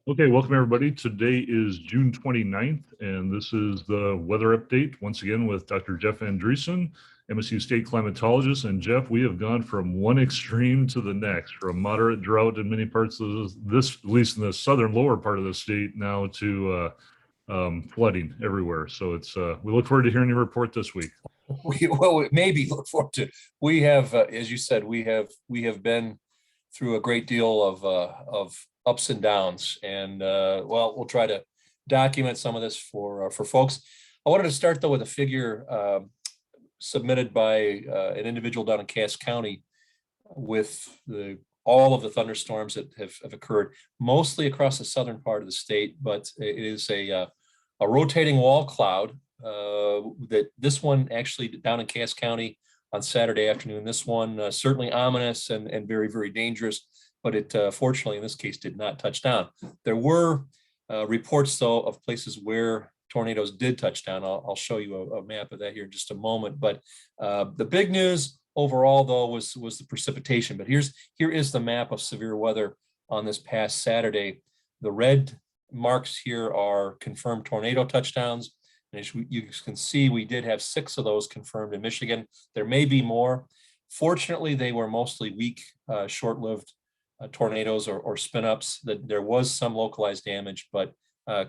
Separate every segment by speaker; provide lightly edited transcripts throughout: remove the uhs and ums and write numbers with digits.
Speaker 1: Okay, welcome everybody. Today is June 29th, and this is the weather update once again with Dr. Jeff Andresen, MSU State climatologist. And Jeff, we have gone from one extreme to the next, from moderate drought in many parts of this, at least in the southern lower part of the state, now to flooding everywhere. So we look forward to hearing your report this week.
Speaker 2: We maybe look forward to. We have, as you said, we have been through a great deal of ups and downs, and we'll try to document some of this for folks. I wanted to start though with a figure submitted by an individual down in Cass County with all of the thunderstorms that have occurred, mostly across the southern part of the state, but it is a rotating wall cloud. That this one actually down in Cass County on Saturday afternoon. This one certainly ominous and very, very dangerous, but it fortunately in this case did not touch down. There were reports though of places where tornadoes did touch down. I'll show you a map of that here in just a moment. But the big news overall though was the precipitation. But here is the map of severe weather on this past Saturday. The red marks here are confirmed tornado touchdowns. And as you can see, we did have 6 of those confirmed in Michigan. There may be more. Fortunately, they were mostly weak, short-lived tornadoes or spin-ups. There was some localized damage, but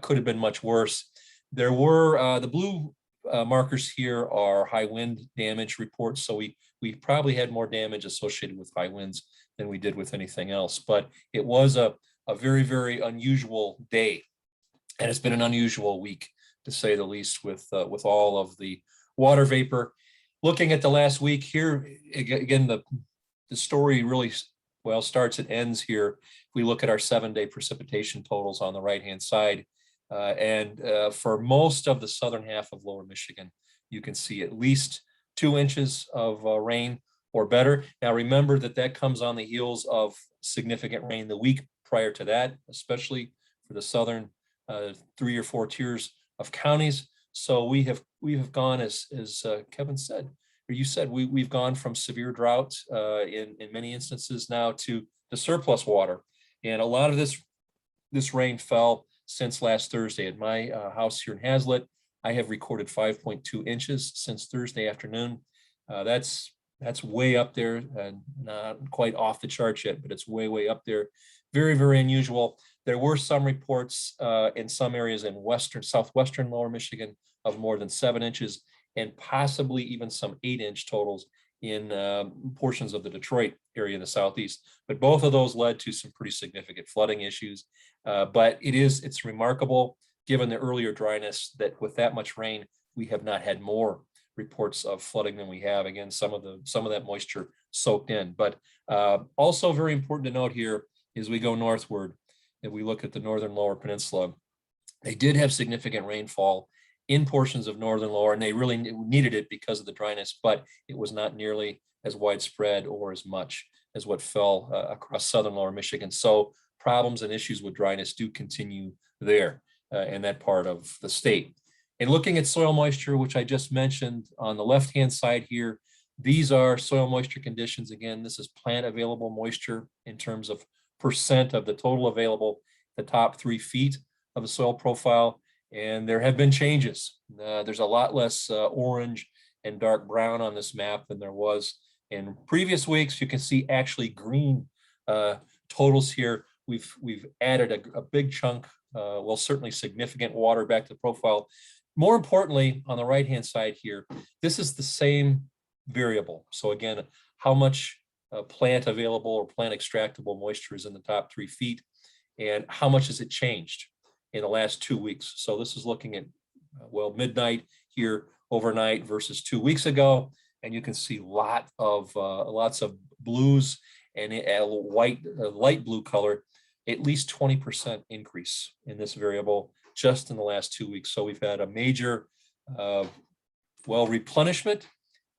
Speaker 2: could have been much worse. There were the blue markers here are high wind damage reports. So we probably had more damage associated with high winds than we did with anything else. But it was a very, very unusual day, and it's been an unusual week, to say the least, with all of the water vapor. Looking at the last week here, again, the story really starts and ends here. If we look at our 7-day precipitation totals on the right-hand side, and for most of the southern half of lower Michigan, you can see at least 2 inches of rain or better. Now, remember that comes on the heels of significant rain the week prior to that, especially for the southern 3 or 4 tiers of counties. So we have gone, as Kevin said, or you said, we've gone from severe drought in many instances now to the surplus water. And a lot of this rain fell since last Thursday. At my house here in Hazlet, I have recorded 5.2 inches since Thursday afternoon. That's way up there, and not quite off the charts yet, but it's way up there. Very, very unusual. There were some reports in some areas in southwestern lower Michigan of more than 7 inches, and possibly even some 8-inch totals in portions of the Detroit area in the southeast. But both of those led to some pretty significant flooding issues. But it's remarkable, given the earlier dryness, that with that much rain, we have not had more reports of flooding than we have. Again, some of that moisture soaked in. But also very important to note here, as we go northward, if we look at the northern lower peninsula, they did have significant rainfall in portions of northern lower, and they really needed it because of the dryness, but it was not nearly as widespread or as much as what fell across southern lower Michigan. So problems and issues with dryness do continue there in that part of the state. And looking at soil moisture, which I just mentioned on the left-hand side here, these are soil moisture conditions. Again, this is plant available moisture in terms of percent of the total available, the top 3 feet of the soil profile. And there have been changes. There's a lot less orange and dark brown on this map than there was in previous weeks. You can see actually green totals here. We've added a big chunk, certainly significant water back to the profile. More importantly, on the right-hand side here, this is the same variable. So again, how much plant available or plant extractable moisture is in the top 3 feet, and how much has it changed in the last 2 weeks. So this is looking at midnight here overnight versus 2 weeks ago, and you can see lots of blues and a light blue color, at least 20% increase in this variable just in the last 2 weeks. So we've had a major replenishment,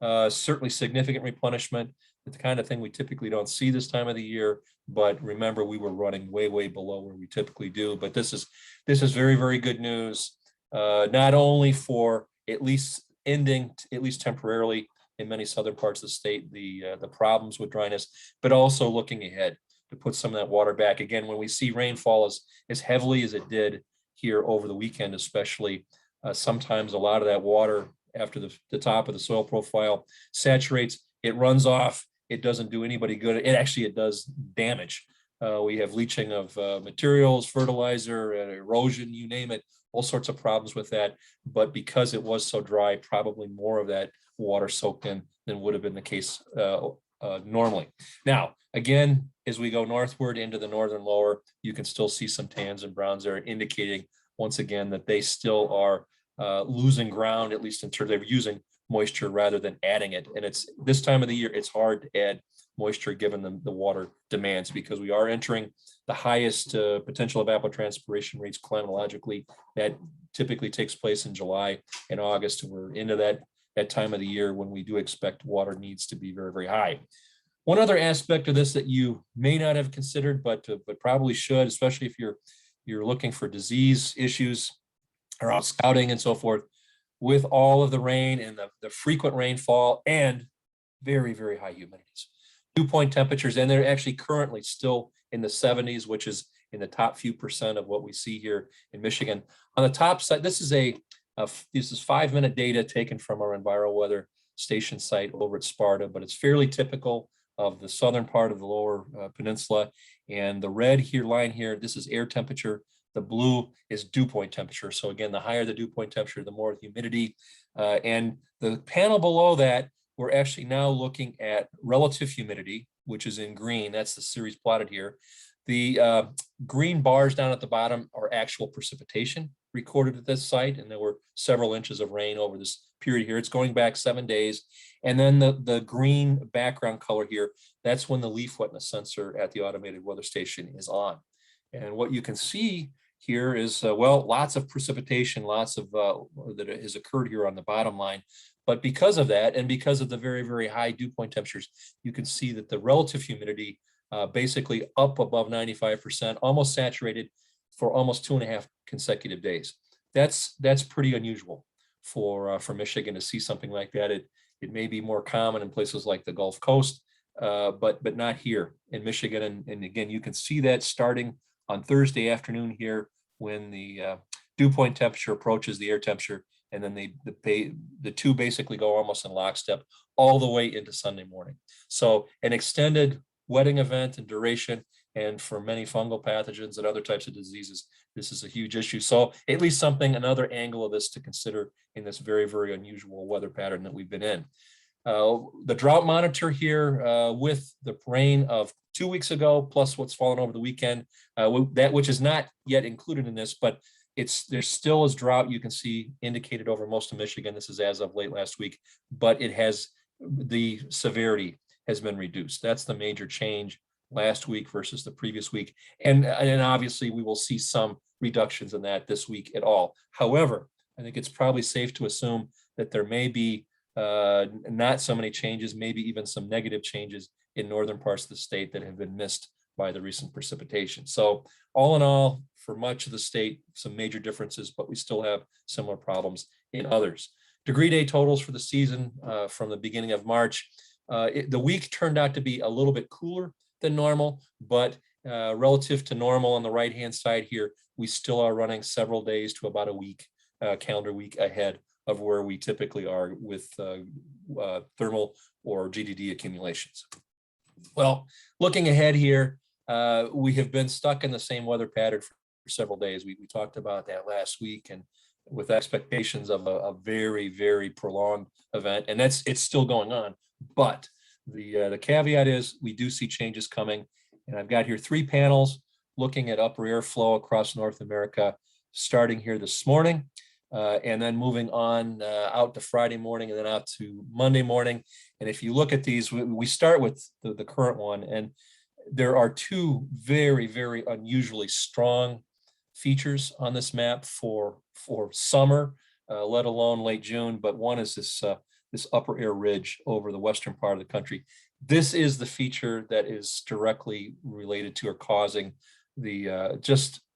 Speaker 2: certainly significant replenishment. It's the kind of thing we typically don't see this time of the year, but remember, we were running way below where we typically do. But this is very, very good news, not only for at least ending, at least temporarily, in many southern parts of the state, the problems with dryness, but also looking ahead. to put some of that water back. Again, when we see rainfall as heavily as it did here over the weekend, especially, sometimes a lot of that water after the top of the soil profile saturates, it runs off. It doesn't do anybody good. It does damage. We have leaching of materials, fertilizer, erosion, you name it, all sorts of problems with that. But because it was so dry, probably more of that water soaked in than would have been the case normally. Now, again, as we go northward into the northern lower, you can still see some tans and browns there, indicating once again that they still are losing ground, at least in terms of using moisture rather than adding it. And it's this time of the year, it's hard to add moisture given the water demands, because we are entering the highest potential evapotranspiration rates climatologically. That typically takes place in July and August, and we're into that time of the year when we do expect water needs to be very, very high. One other aspect of this that you may not have considered, but probably should, especially if you're looking for disease issues or out scouting and so forth, with all of the rain and the frequent rainfall and very, very high humidities. Dew point temperatures, and they're actually currently still in the 70s, which is in the top few percent of what we see here in Michigan. On the top side, this is 5-minute data taken from our EnviroWeather station site over at Sparta, but it's fairly typical of the southern part of the lower peninsula. And the red line here, this is air temperature. The blue is dew point temperature. So again, the higher the dew point temperature, the more humidity. And the panel below that, we're actually now looking at relative humidity, which is in green. That's the series plotted here. The green bars down at the bottom are actual precipitation recorded at this site, and there were several inches of rain over this period here. It's going back 7 days. And then the green background color here, that's when the leaf wetness sensor at the automated weather station is on. And what you can see here is, well, lots of precipitation, lots of that has occurred here on the bottom line. But because of that, and because of the very, very high dew point temperatures, you can see that the relative humidity basically up above 95%, almost saturated for almost 2.5 consecutive days. That's pretty unusual for Michigan to see something like that. It may be more common in places like the Gulf Coast, but not here in Michigan. And again, you can see that starting on Thursday afternoon here when the dew point temperature approaches the air temperature, and then the two basically go almost in lockstep all the way into Sunday morning. So an extended wetting event and duration, and for many fungal pathogens and other types of diseases, this is a huge issue. So at least another angle of this to consider in this very, very unusual weather pattern that we've been in. The drought monitor here with the rain of 2 weeks ago, plus what's fallen over the weekend, that which is not yet included in this, but there still is drought, you can see indicated over most of Michigan. This is as of late last week, but the severity has been reduced. That's the major change last week versus the previous week. And obviously we will see some reductions in that this week at all. However, I think it's probably safe to assume that there may be not so many changes, maybe even some negative changes in northern parts of the state that have been missed by the recent precipitation. So all in all, for much of the state, some major differences, but we still have similar problems in others. Degree day totals for the season from the beginning of March. The week turned out to be a little bit cooler than normal, but relative to normal on the right-hand side here, we still are running several days to about a week, calendar week ahead of where we typically are with thermal or GDD accumulations. Well, looking ahead here, we have been stuck in the same weather pattern for several days. We talked about that last week, and with expectations of a very, very prolonged event, and it's still going on. But the caveat is we do see changes coming, and I've got here 3 panels looking at upper air flow across North America, starting here this morning, and then moving on out to Friday morning and then out to Monday morning. And if you look at these, we start with the current one, and there are 2 very, very unusually strong features on this map for summer, let alone late June. But one is this upper air ridge over the western part of the country. This is the feature that is directly related to or causing the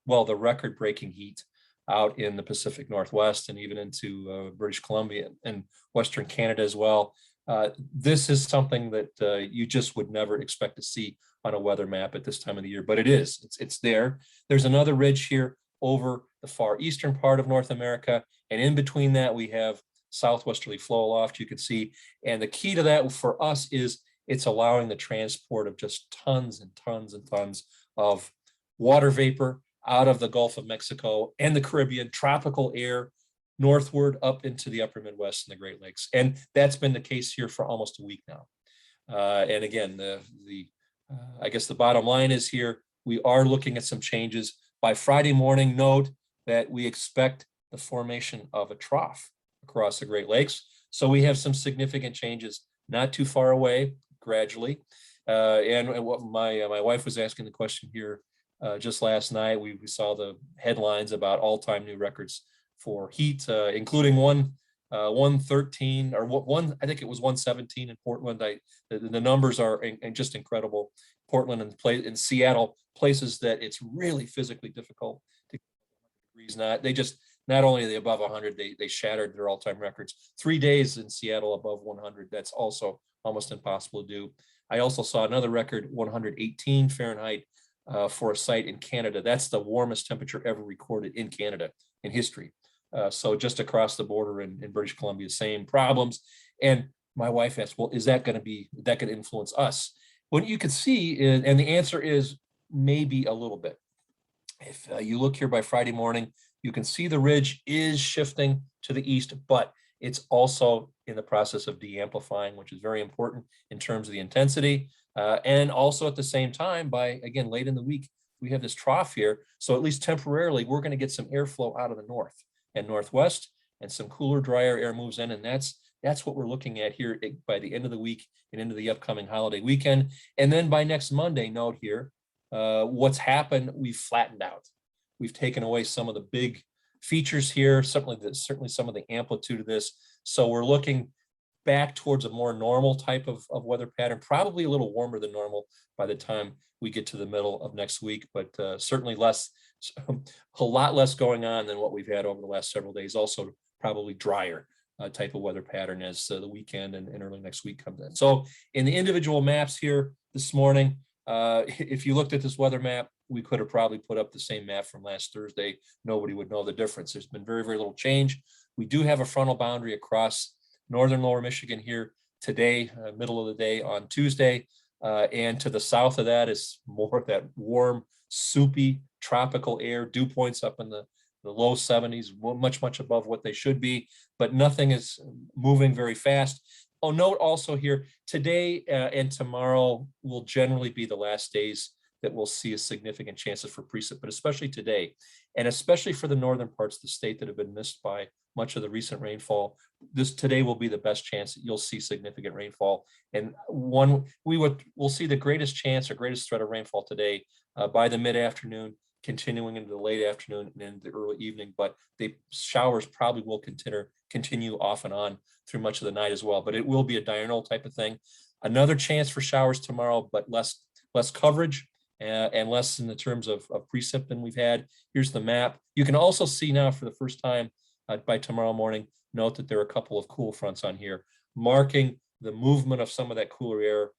Speaker 2: record-breaking heat out in the Pacific Northwest and even into British Columbia and Western Canada as well. This is something that you just would never expect to see on a weather map at this time of the year, but it's there. There's another ridge here over the far eastern part of North America. And in between that, we have southwesterly flow aloft, you can see. And the key to that for us is it's allowing the transport of just tons and tons and tons of water vapor out of the Gulf of Mexico and the Caribbean, tropical air northward up into the upper Midwest and the Great Lakes. And that's been the case here for almost a week now. And again, I guess the bottom line is here, we are looking at some changes. By Friday morning, note that we expect the formation of a trough across the Great Lakes. So we have some significant changes not too far away, gradually. And what my wife was asking the question here just last night, we saw the headlines about all-time new records for heat, including 113 or one, I think it was 117 in Portland. The numbers are just incredible. Portland and in Seattle, places that it's really physically difficult to get degrees. Not only are they above 100, they shattered their all-time records. 3 days in Seattle above 100. That's also almost impossible to do. I also saw another record, 118 Fahrenheit for a site in Canada. That's the warmest temperature ever recorded in Canada in history. So just across the border in British Columbia, same problems. And my wife asked, well, is that going to influence us? What you can see is, and the answer is maybe a little bit. If you look here by Friday morning, you can see the ridge is shifting to the east, but it's also in the process of de-amplifying, which is very important in terms of the intensity. And also at the same time, again, late in the week, we have this trough here. So at least temporarily, we're going to get some airflow out of the north and northwest, and some cooler, drier air moves in. And that's what we're looking at here by the end of the week and into the upcoming holiday weekend. And then by next Monday, note here, what's happened, we've flattened out. We've taken away some of the big features here, certainly some of the amplitude of this. So we're looking back towards a more normal type of weather pattern, probably a little warmer than normal by the time we get to the middle of next week, but certainly a lot less going on than what we've had over the last several days. Also probably drier type of weather pattern as the weekend and early next week comes in. So in the individual maps here this morning, if you looked at this weather map, we could have probably put up the same map from last Thursday. Nobody would know the difference. There's been very, very little change. We do have a frontal boundary across northern lower Michigan here today, middle of the day on Tuesday. And to the south of that is more of that warm, soupy, tropical air, dew points up in the low 70s, much above what they should be, but nothing is moving very fast. Oh, note also here, today and tomorrow will generally be the last days that we'll see a significant chances for precip, but especially today, and especially for the northern parts of the state that have been missed by much of the recent rainfall. Today will be the best chance that you'll see significant rainfall. And we'll see the greatest chance or greatest threat of rainfall today by the mid-afternoon, continuing into the late afternoon and into the early evening, but the showers probably will continue off and on through much of the night as well, but it will be a diurnal type of thing. Another chance for showers tomorrow, but less coverage and less in the terms of precip than we've had. Here's the map. You can also see now for the first time by tomorrow morning, note that there are a couple of cool fronts on here, marking the movement of some of that cooler air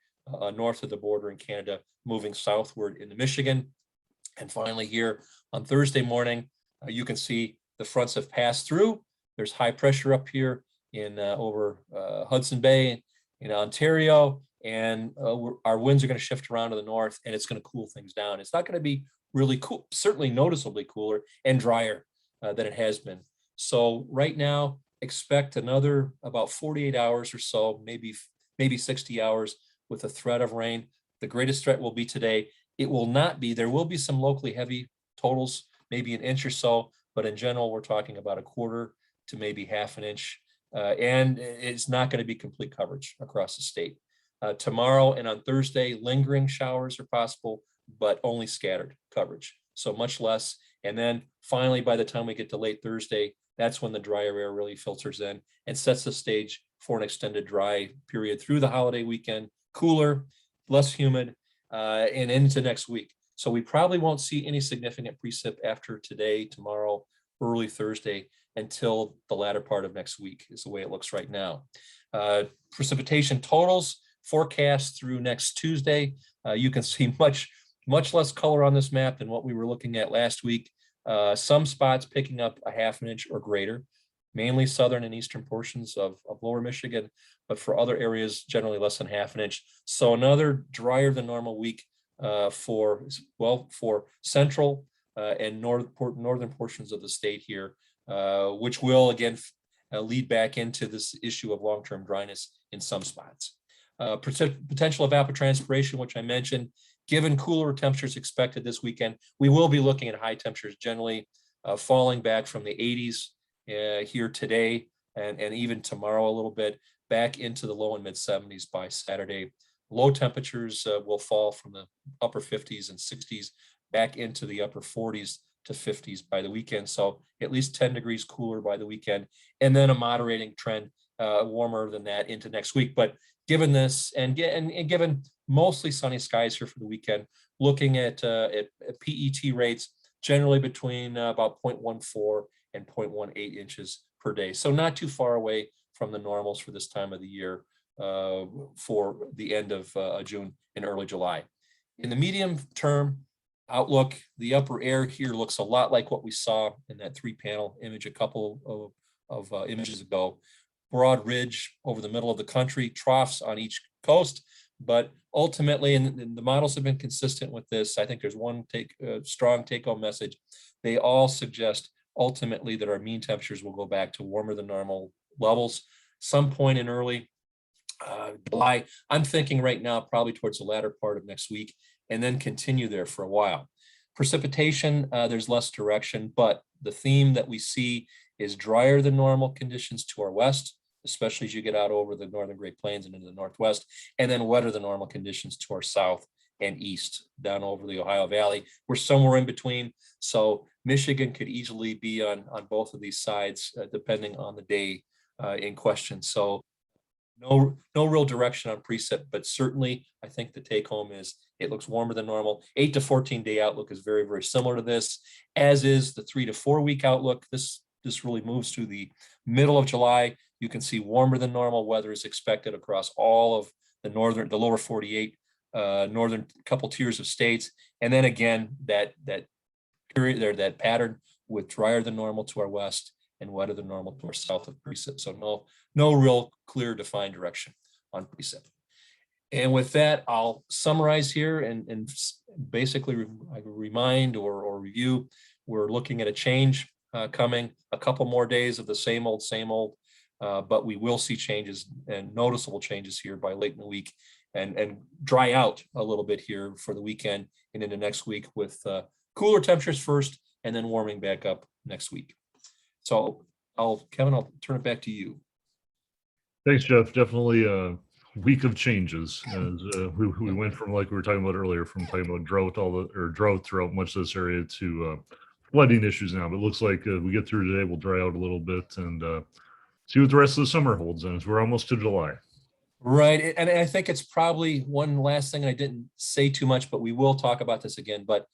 Speaker 2: north of the border in Canada, moving southward into Michigan. And finally here on Thursday morning, you can see the fronts have passed through. There's high pressure up here in over Hudson Bay in Ontario, and our winds are going to shift around to the north, and it's going to cool things down. It's not going to be really cool, certainly noticeably cooler and drier than it has been. So right now, expect another about 48 hours or so, maybe 60 hours with a threat of rain. The greatest threat will be today. It will not be, there will be some locally heavy totals, maybe an inch or so, but in general, we're talking about a quarter to maybe half an inch. And it's not going to be complete coverage across the state. Tomorrow and on Thursday, lingering showers are possible, but only scattered coverage, so much less. And then finally, by the time we get to late Thursday, that's when the drier air really filters in and sets the stage for an extended dry period through the holiday weekend, cooler, less humid, and into next week. So we probably won't see any significant precip after today, tomorrow, early Thursday, until the latter part of next week is the way it looks right now. Precipitation totals forecast through next Tuesday, you can see much less color on this map than what we were looking at last week. Some spots picking up a half an inch or greater, mainly southern and eastern portions of lower Michigan, but for other areas, generally less than half an inch. So another drier than normal week for central and northern portions of the state here, which will again lead back into this issue of long-term dryness in some spots. Potential evapotranspiration, which I mentioned, given cooler temperatures expected this weekend, we will be looking at high temperatures generally falling back from the 80s here today and even tomorrow a little bit back into the low and mid 70s by Saturday. Low temperatures will fall from the upper 50s and 60s back into the upper 40s to 50s by the weekend. So at least 10 degrees cooler by the weekend, and then a moderating trend warmer than that into next week. But given this and given mostly sunny skies here for the weekend, looking at PET rates generally between about 0.14 and 0.18 inches per day. So not too far away from the normals for this time of the year for the end of June and early July. In the medium term outlook, the upper air here looks a lot like what we saw in that 3-panel image a couple of images ago. Broad ridge over the middle of the country, troughs on each coast, but ultimately, and the models have been consistent with this, I think there's one strong take-home message. They all suggest ultimately that our mean temperatures will go back to warmer than normal levels some point in early July. I'm thinking right now probably towards the latter part of next week, and then continue there for a while. Precipitation, there's less direction, but the theme that we see is drier than normal conditions to our west, especially as you get out over the northern Great Plains and into the northwest, and then wetter than normal conditions to our south and east down over the Ohio Valley. We're somewhere in between. So Michigan could easily be on both of these sides depending on the day in question. So no real direction on precip, but certainly I think the take home is it looks warmer than normal. 8 to 14 day outlook is very, very similar to this, as is the 3 to 4 week outlook. This really moves to the middle of July. You can see warmer than normal weather is expected across all of the lower 48 northern couple tiers of states. And then again, that period there, that pattern with drier than normal to our west and wetter than normal to our south of precip. So no real clear defined direction on precip. And with that, I'll summarize here and basically remind or review, we're looking at a change coming, a couple more days of the same old, but we will see changes and noticeable changes here by late in the week and dry out a little bit here for the weekend and into next week with cooler temperatures first and then warming back up next week. So Kevin, I'll turn it back to you.
Speaker 1: Thanks, Jeff. Definitely a week of changes. As we went from, like we were talking about earlier, from talking about drought throughout much of this area to flooding issues now. But it looks like we get through today, we'll dry out a little bit and see what the rest of the summer holds. And we're almost to July.
Speaker 2: Right. And I think it's probably one last thing I didn't say too much, but we will talk about this again. But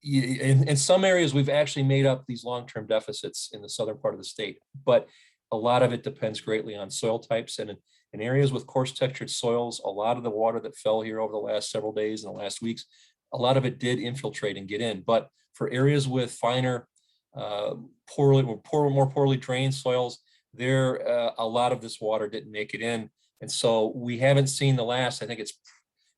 Speaker 2: in some areas, we've actually made up these long-term deficits in the southern part of the state, but a lot of it depends greatly on soil types. And in areas with coarse textured soils, a lot of the water that fell here over the last several days and the last weeks, a lot of it did infiltrate and get in. But for areas with finer, more poorly drained soils, there a lot of this water didn't make it in. And so we haven't seen the last, I think it's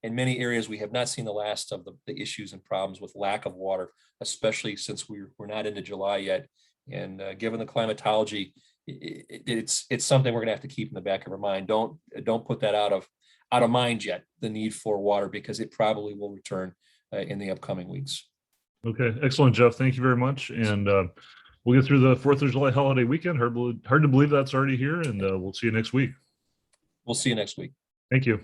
Speaker 2: in many areas, we have not seen the last of the issues and problems with lack of water, especially since we're not into July yet. And given the climatology, it's something we're gonna have to keep in the back of our mind. Don't put that out of mind yet, the need for water, because it probably will return in the upcoming weeks.
Speaker 1: Okay, excellent, Jeff. Thank you very much. And we'll get through the 4th of July holiday weekend. Hard to believe that's already here, and we'll see you next week.
Speaker 2: We'll see you next week.
Speaker 1: Thank you.